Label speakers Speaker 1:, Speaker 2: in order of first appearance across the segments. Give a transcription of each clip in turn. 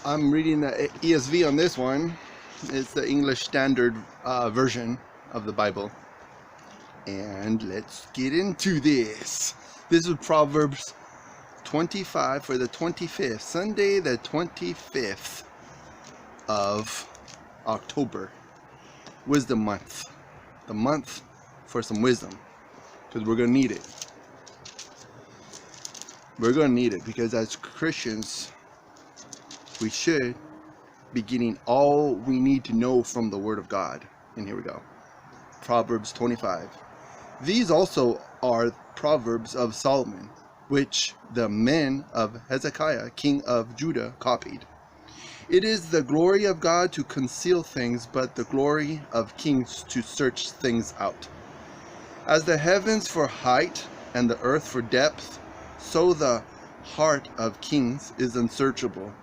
Speaker 1: I'm reading the ESV on this one. It's the English Standard Version of the Bible. And let's get into this. This is Proverbs 25 for the 25th, Sunday the 25th of October. Wisdom month. The month for some wisdom. Because we're going to need it. We're going to need it because as Christians, we should be getting all we need to know from the Word of God. And here we go. Proverbs 25. These also are Proverbs of Solomon, which the men of Hezekiah, king of Judah, copied. It is the glory of God to conceal things, but the glory of kings to search things out. As the heavens for height and the earth for depth, so the heart of kings is unsearchable.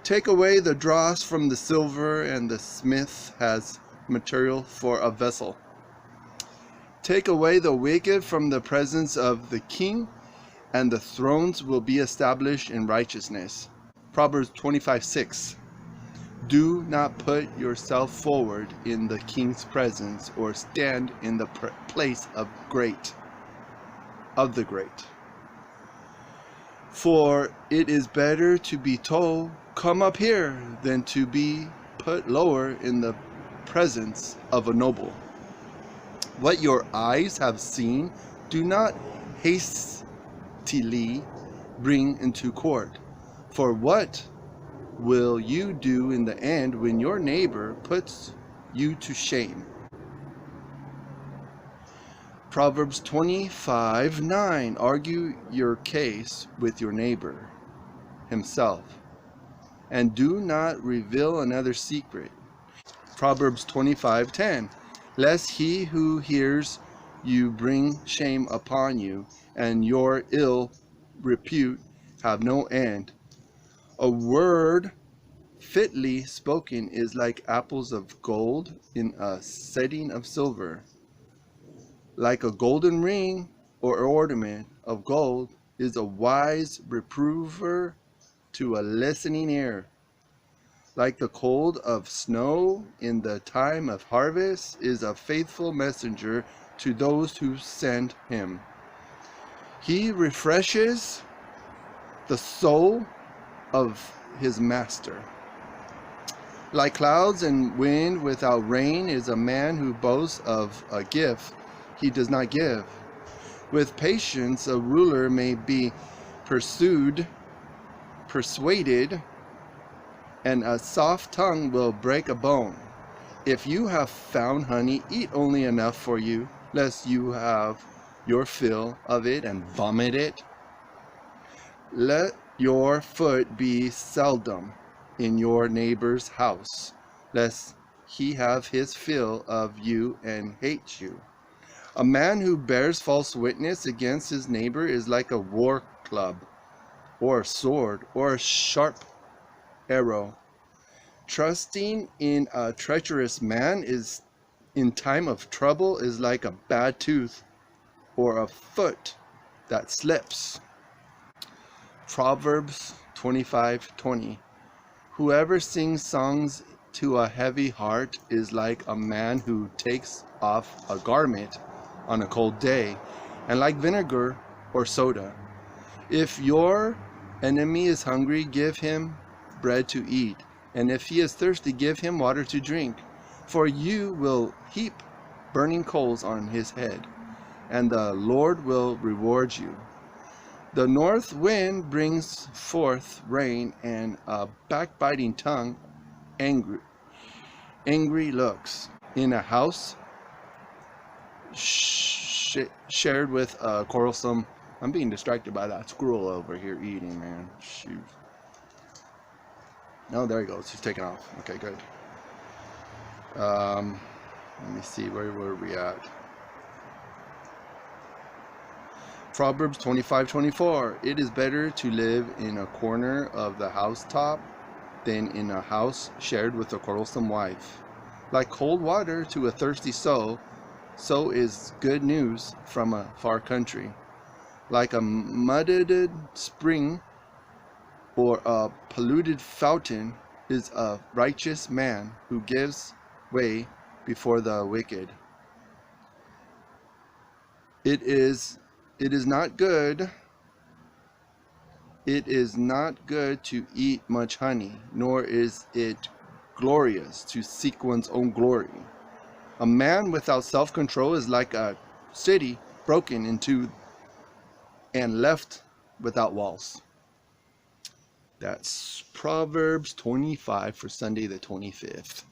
Speaker 1: Take away the dross from the silver, and the smith has material for a vessel. Take away the wicked from the presence of the king, and the thrones will be established in righteousness. Proverbs 25:6. Do not put yourself forward in the king's presence, or stand in the place of the great. For it is better to be told, "Come up here," than to be put lower in the presence of a noble. What your eyes have seen, do not hastily bring into court. For what will you do in the end when your neighbor puts you to shame? Proverbs 25:9. Argue your case with your neighbor himself, and do not reveal another secret. Proverbs 25:10. Lest he who hears you bring shame upon you, and your ill repute have no end. A word fitly spoken is like apples of gold in a setting of silver. Like a golden ring or ornament of gold is a wise reprover to a listening ear. Like the cold of snow in the time of harvest is a faithful messenger to those who send him. He refreshes the soul of his master. Like clouds and wind without rain is a man who boasts of a gift he does not give. With patience a ruler may be persuaded, and a soft tongue will break a bone. If you have found honey, eat only enough for you, lest you have your fill of it and vomit it. Let your foot be seldom in your neighbor's house, lest he have his fill of you and hate you. A man who bears false witness against his neighbor is like a war club, or a sword, or a sharp arrow. Trusting in a treacherous man is in time of trouble is like a bad tooth or a foot that slips. Proverbs 25:20. Whoever sings songs to a heavy heart is like a man who takes off a garment on a cold day, and like vinegar or soda. If your enemy is hungry, give him bread to eat, and if he is thirsty, give him water to drink. For you will heap burning coals on his head, and the Lord will reward you. The north wind brings forth rain, and a backbiting tongue angry looks. In a house shared with a quarrelsome. I'm being distracted by that squirrel over here eating, man. Shoot. No, there he goes. He's taking off. Okay, good. Let me see. Where were we at? Proverbs 25:24. It is better to live in a corner of the housetop than in a house shared with a quarrelsome wife. Like cold water to a thirsty soul, so is good news from a far country. Like a muddied spring or a polluted fountain is a righteous man who gives way before the wicked. It is not good. It is not good to eat much honey, nor is it glorious to seek one's own glory. A man without self-control is like a city broken into and left without walls. That's Proverbs 25 for Sunday the 25th.